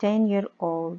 10 year old۔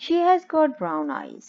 She has got brown eyes۔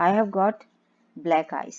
I have got black eyes،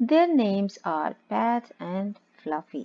Their names are Pat and Fluffy۔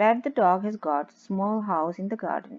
Pat the dog has got small house in the garden۔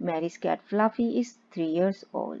Mary's cat Fluffy is 3 years old۔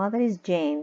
mother is Jane۔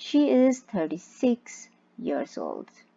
She is 36 years old۔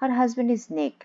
Her husband is Nick،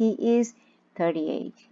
He is 38،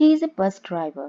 He is a bus driver،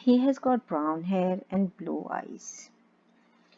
He has got brown hair and blue eyes۔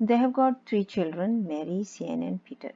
They have got 3 children، Mary، Sian and Peter۔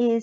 is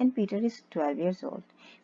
and Peter is 12 years old۔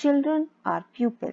children are pupil۔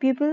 pupil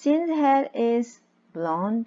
Sian's hair is blonde۔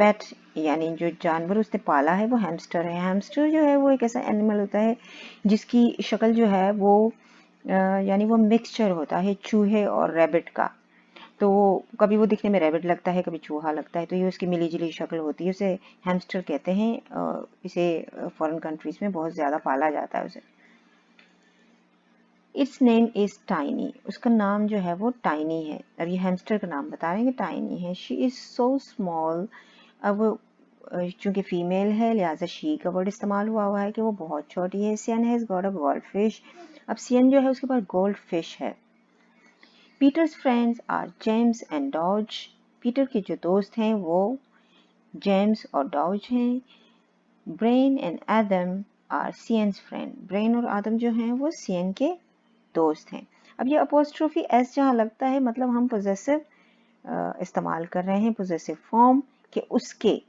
पेट यानी जो जानवर उसने पाला है वो hamster है। Hamster जो है वो एक ऐसा एनिमल होता है जिसकी शक्ल जो है वो यानी वो मिक्सचर होता है चूहे और रैबिट का। तो कभी वो दिखने में रैबिट लगता है, कभी चूहा लगता है, तो ये उसकी मिली जुली शक्ल होती है, उसे हैमस्टर कहते हैं। इसे फॉरेन कंट्रीज में बहुत ज़्यादा पाला जाता है उसे। इट्स नेम इज टाइनी, उसका नाम जो है वो टाइनी है। और ये हैमस्टर का नाम बता रहे हैं कि टाइनी है। शी इज़ सो स्मॉल, अब चूंकि फीमेल है लिहाजा शी का वर्ड इस्तेमाल हुआ है कि वो बहुत छोटी है। Sean has got a goldfish, अब सियन जो है उसके पास गोल्ड फिश है। Peter's friends are James and Dodge, Peter के जो दोस्त हैं वो जेम्स और डॉज हैं। Brian and Adam are Sean's friend, Brian और आदम जो हैं वो सियन के दोस्त हैं। अब ये अपोस्ट्रोफी एस जहाँ लगता है मतलब हम पोजेसिव इस्तेमाल कर रहे हैं, पोजेसिव फॉर्म के उसके।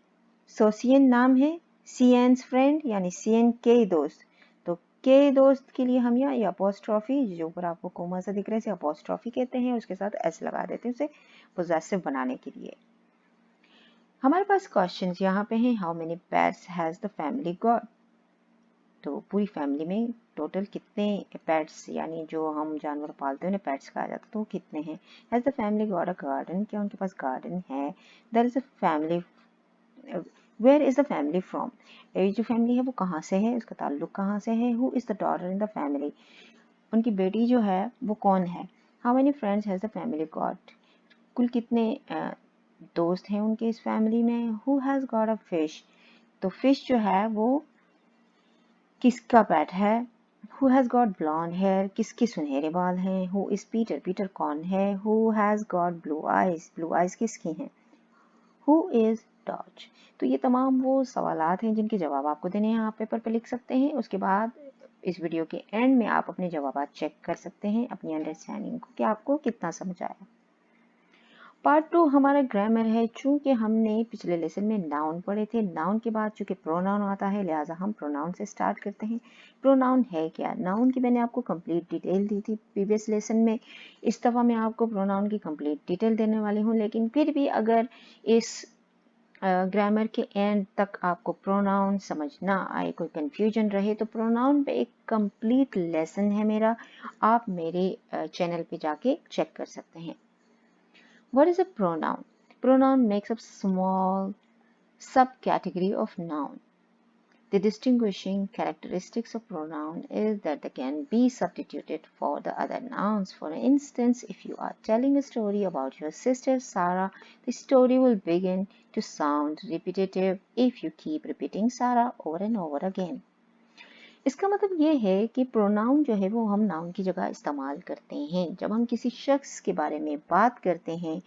सो सियन नाम है, सियन्स फ्रेंड यानी सियन के दोस्त, तो के दोस्त के लिए हम यहाँ ये अपोस्ट्रोफी जो ऊपर आपको कोमा सा दिख रहा है इसे अपोस्ट्रोफी कहते हैं, उसके साथ एस लगा देते हैं उसे पोजेसिव बनाने के लिए। हमारे पास क्वेश्चंस यहाँ पे हैं। How many pets has the family got, तो पूरी फैमिली में टोटल कितने पेट्स यानी जो हम जानवर पालते हैं उन्हें पेट्स कहा जाता है, तो कितने हैं। Has the family got a garden, क्या उनके पास गार्डन है। There is a family, where is the family from, ये जो फैमिली है वो कहाँ से है, उसका ताल्लुक कहाँ से है। Who is the daughter in the family, उनकी बेटी जो है वो कौन है। How many friends has the family got, कुल कितने दोस्त हैं उनके इस फैमिली में। Who has got a fish, तो फिश जो है वो किसका पेट है। Who has got blonde hair, किसके सुनहरे बाल हैं। हु इज पीटर, पीटर कौन है। Who has got blue eyes, blue eyes किसकी हैं। हु इज डॉज, तो ये तमाम वो सवालात हैं जिनके जवाब आपको देने हैं, आप पेपर पे लिख सकते हैं। उसके बाद इस वीडियो के एंड में आप अपने जवाब चेक कर सकते हैं अपनी अंडरस्टैंडिंग को कि आपको कितना समझ आया। पार्ट 2 हमारा ग्रामर है। चूंकि हमने पिछले लेसन में नाउन पढ़े थे, नाउन के बाद चूंकि प्रोनाउन आता है लिहाजा हम प्रोनाउन से स्टार्ट करते हैं। प्रोनाउन है क्या, नाउन की मैंने आपको कंप्लीट डिटेल दी थी प्रीवियस लेसन में, इस दफ़ा मैं आपको प्रोनाउन की कंप्लीट डिटेल देने वाली हूँ। लेकिन फिर भी अगर इस ग्रामर के एंड तक आपको प्रोनाउन समझ ना आए, कोई कंफ्यूजन रहे, तो प्रोनाउन पे एक कंप्लीट लेसन है मेरा, आप मेरे चैनल पे जाके चेक कर सकते हैं। What is a pronoun? Pronoun makes up small subcategory of noun. The distinguishing characteristics of pronoun is that they can be substituted for the other nouns. For instance, if you are telling a story about your sister Sarah, the story will begin to sound repetitive if you keep repeating Sarah over and over again. इसका मतलब ये है कि pronoun जो है वो हम noun की जगह इस्तेमाल करते हैं जब हम किसी शख्स के बारे में बात करते हैं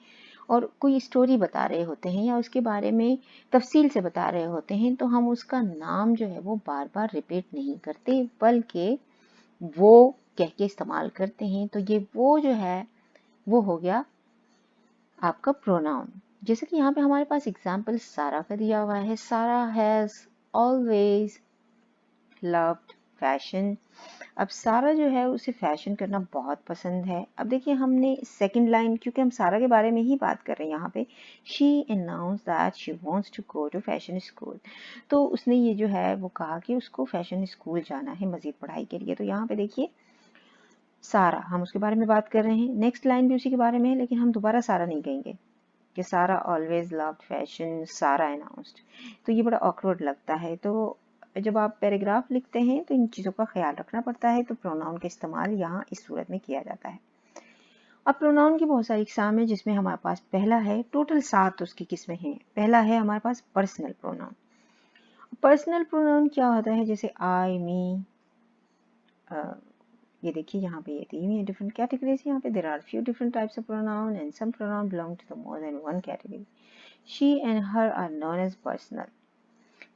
और कोई स्टोरी बता रहे होते हैं या उसके बारे में तफसील से बता रहे होते हैं, तो हम उसका नाम जो है वो बार बार रिपीट नहीं करते बल्कि वो कह के इस्तेमाल करते हैं। तो ये वो जो है वो हो गया आपका प्रोनाउन। जैसे कि यहाँ पे हमारे पास एग्जाम्पल सारा का दिया हुआ है। सारा हैज़ ऑलवेज लव्ड फैशन, अब सारा जो है उसे फैशन करना बहुत पसंद है। अब देखिए हमने सेकंड लाइन, क्योंकि हम सारा के बारे में ही बात कर रहे हैं यहाँ पे, she announce that she wants to go to fashion school, तो उसने ये जो है वो कहा कि उसको फैशन स्कूल जाना है मजीद पढ़ाई के लिए। तो यहाँ पे देखिए सारा, हम उसके बारे में बात कर रहे हैं, नेक्स्ट लाइन भी उसी के बारे में है, लेकिन हम दोबारा सारा नहीं कहेंगे कि सारा ऑलवेज लव्ड फैशन, सारा अनाउंस्ड, तो ये बड़ा ऑकवर्ड लगता है। तो जब आप पैराग्राफ लिखते हैं तो इन चीज़ों का ख्याल रखना पड़ता है, तो प्रोनाउन का इस्तेमाल यहाँ इस सूरत में किया जाता है। अब प्रोनाउन की बहुत सारी इकसाम है जिसमें हमारे पास पहला है, टोटल 7 उसकी किस्में हैं। पहला है हमारे पास पर्सनल प्रोनाउन। पर्सनल प्रोनाउन क्या होता है, जैसे आई, मी, ये देखिए यहाँ पे ये तीन है डिफरेंट कैटेगरीज। यहाँ पे there are few different types of pronoun and some pronoun belong to the more than one category. She and her are known as personal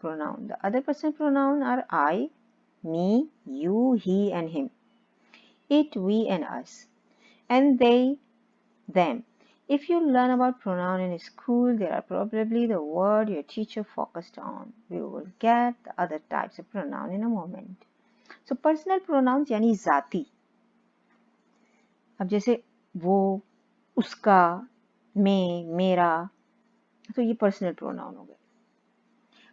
pronoun. The other personal pronoun are I, me, you, he and him, it, we and us, and they, them. If you learn about pronoun in school, they are probably the word your teacher focused on. We will get the other types of pronoun in a moment. So personal pronouns यानी जाती, अब जैसे वो, उसका, मैं, मेरा, तो ये पर्सनल प्रोनाउन हो गए।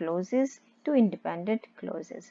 clauses to independent clauses.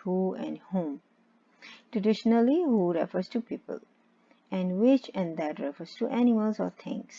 who and whom. Traditionally who refers to people and which and that refers to animals or things.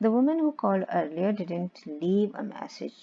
The woman who called earlier didn't leave a message.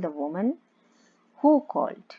the woman who called.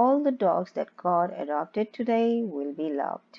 all the dogs that got adopted today will be loved.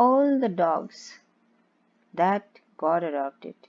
all the dogs that got adopted.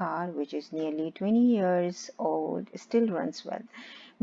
car which is nearly 20 years old still runs well.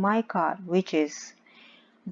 my car which is،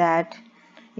that،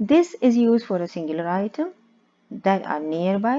This is used for a singular item that are nearby.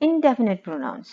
Indefinite pronouns.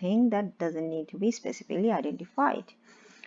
thing that doesn't need to be specifically identified.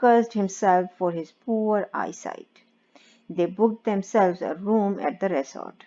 cursed himself for his poor eyesight. They booked themselves a room at the resort.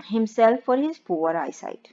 himself for his poor eyesight.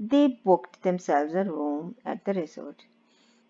They booked themselves a room at the resort.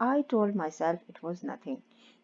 I told myself it was nothing.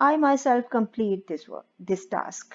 I myself complete this task.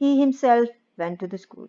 He himself went to the school.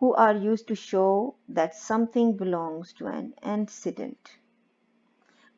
who are used to show that something belongs to an antecedent.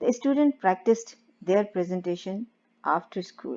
The student practiced their presentation after school.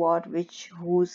what, which, whose,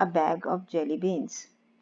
a bag of jelly beans.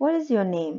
what is your name؟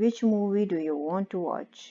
which movie do you want to watch؟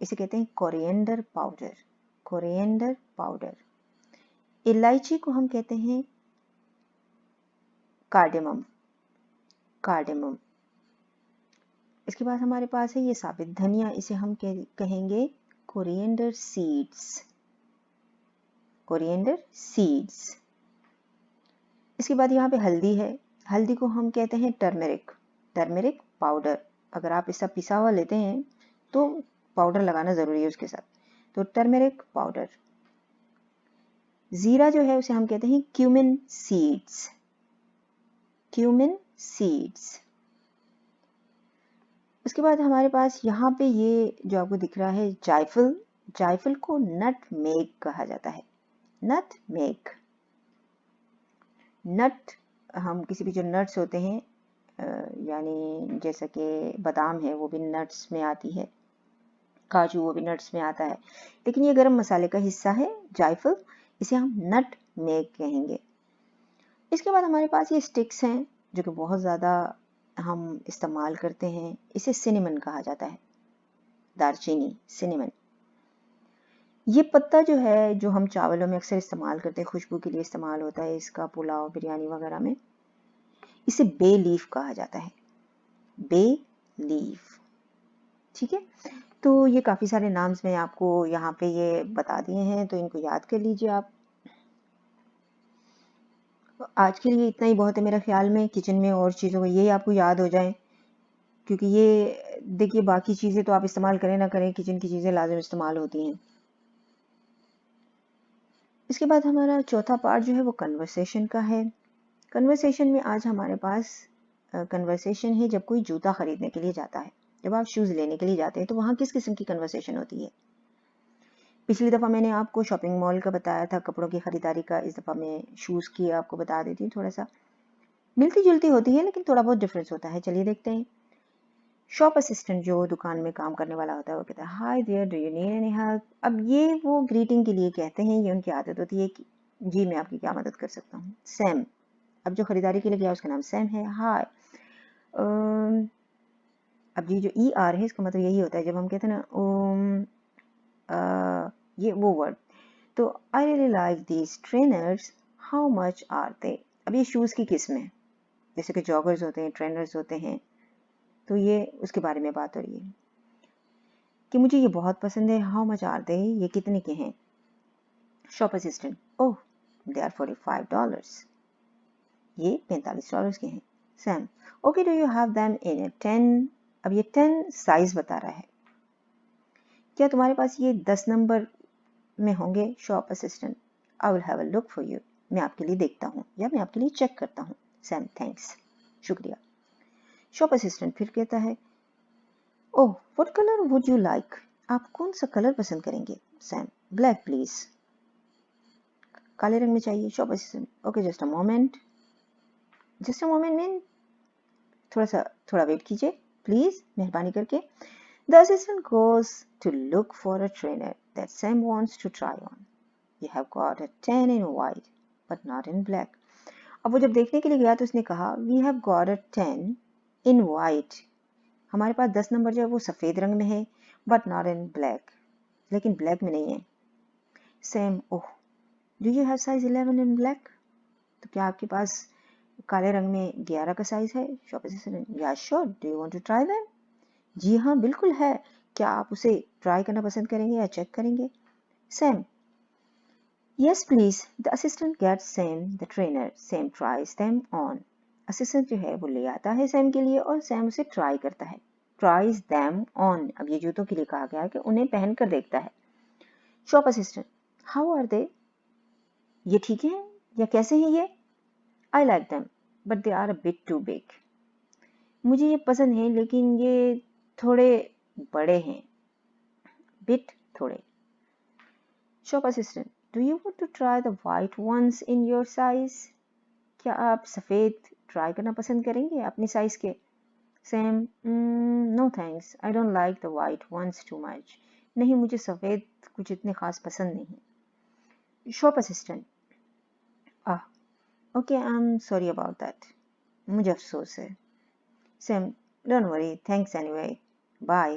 इसे कहते हैं coriander powder, coriander powder. इलायची को हम कहते हैं cardamom, cardamom. इसके बाद हमारे पास है ये साबित धनिया, इसे हम कहेंगे कोरिएंडर सीड्स, कोरिएंडर सीड्स। इसके बाद यहाँ पे हल्दी है, हल्दी को हम कहते हैं टर्मेरिक, टर्मेरिक पाउडर। अगर आप इसका पिसा हुआ लेते हैं तो पाउडर लगाना जरूरी है उसके साथ, तो टर्मेरिक पाउडर। जीरा जो है उसे हम कहते हैं क्यूमिन सीड्स, क्यूमिन सीड्स। उसके बाद हमारे पास यहाँ पे ये जो आपको दिख रहा है जायफल, जायफल को नटमेग कहा जाता है, नटमेग। नट, हम किसी भी जो नट्स होते हैं यानी जैसा कि बादाम है वो भी नट्स में आती है, काजू वो भी नट्स में आता है, लेकिन ये गरम मसाले का हिस्सा है जायफल, इसे हम नटमेग कहेंगे। इसके बाद हमारे पास ये स्टिक्स हैं जो कि बहुत ज़्यादा हम इस्तेमाल करते हैं, इसे सिनेमन कहा जाता है, दालचीनी, सिनेमन। ये पत्ता जो है जो हम चावलों में अक्सर इस्तेमाल करते हैं, खुशबू के लिए इस्तेमाल होता है इसका, पुलाव बिरयानी वगैरह में, इसे बे लीफ कहा जाता है, बे लीफ। ठीक है, तो ये काफ़ी सारे नाम्स मैं आपको यहाँ पे ये बता दिए हैं, तो इनको याद कर लीजिए आप। आज के लिए इतना ही बहुत है मेरा ख्याल में, किचन में और चीज़ों को ये आपको याद हो जाए, क्योंकि ये देखिए बाकी चीज़ें तो आप इस्तेमाल करें ना करें, किचन की चीज़ें लाजम इस्तेमाल होती हैं। इसके बाद हमारा चौथा पार्ट जो है वो कन्वर्सेशन का है। कन्वर्सेशन में आज हमारे पास कन्वर्सेशन है जब कोई जूता खरीदने के लिए जाता है, जब आप शूज़ लेने के लिए जाते हैं तो वहाँ किस किस्म की कन्वर्सेशन होती है। पिछली दफ़ा मैंने आपको शॉपिंग मॉल का बताया था, कपड़ों की ख़रीदारी का, इस दफ़ा मैं शूज़ की आपको बता देती हूँ। थोड़ा सा मिलती जुलती होती है लेकिन थोड़ा बहुत डिफरेंस होता है। चलिए देखते हैं। शॉप असिस्टेंट जो दुकान में काम करने वाला होता है वो कहता है hi there, do you need any help. अब ये वो ग्रीटिंग के लिए कहते हैं, ये उनकी आदत होती है कि जी मैं आपकी क्या मदद कर सकता हूँ। सैम, अब जो खरीदारी के लिए गया उसका नाम सैम है। हाय, अब ये जो ई आर है इसका मतलब यही होता है जब हम कहते हैं ना ये वो वर्ड, तो I really like these trainers, how much are they. अब ये शूज़ की किस्म है, जैसे कि जॉगर्स होते हैं, ट्रेनर्स होते हैं, तो ये उसके बारे में बात हो रही है कि मुझे ये बहुत पसंद है। हाउ मच आर दे, ये कितने के हैं। Shop assistant, oh they are $45, ये $45 के हैं। Sam, okay do you have them in 10, अब ये 10 साइज बता रहा है, क्या तुम्हारे पास ये 10 नंबर में होंगे। Shop assistant, I will have a look for you, मैं आपके लिए देखता हूँ या मैं आपके लिए चेक करता हूँ। सैम, थैंक्स, शुक्रिया। शॉप असिस्टेंट फिर कहता है oh what colour would you like, आप कौन सा कलर पसंद करेंगे। सैम, ब्लैक प्लीज, काले रंग में चाहिए। Shop assistant, okay just a moment, just a moment mean थोड़ा वेट कीजिए प्लीज, मेहरबानी करके। The assistant goes to look for a trainer that Sam wants to try on. You have got a 10 in white, but not in black. अब वो जब देखने के लिए गया तो उसने कहा We have got a 10 in white. हमारे पास 10 नंबर जो है वो सफ़ेद रंग में है, but not in black. लेकिन ब्लैक में नहीं है। Sam, oh, do you have size 11 in black? तो क्या आपके पास काले रंग में 11 का साइज है। Shop assistant, Yeah, sure. Do you want to try them? जी हाँ बिल्कुल है, क्या आप उसे ट्राई करना पसंद करेंगे या चेक करेंगे। Sam, yes please. The assistant gets Sam the trainer, Sam tries them on. Assistant जो है वो ले आता है सैम के लिए और सैम उसे ट्राई करता है। ट्राइज देम ऑन, अब ये जूतों के लिए कहा गया है कि उन्हें पहन कर देखता है। Shop assistant, how are they, ये ठीक है या कैसे हैं ये। I like them but they are a bit too big, मुझे ये पसंद है लेकिन ये थोड़े बड़े हैं, बिट थोड़े। Shop assistant, do you want to try the white ones in your size, क्या आप सफ़ेद ट्राई करना पसंद करेंगे अपनी साइज के। Sam, no thanks, I don't like the white ones too much, नहीं मुझे सफ़ेद कुछ इतने ख़ास पसंद नहीं। Shop assistant, okay I am sorry about that, मुझे अफसोस है। Sam, don't worry, thanks anyway, bye.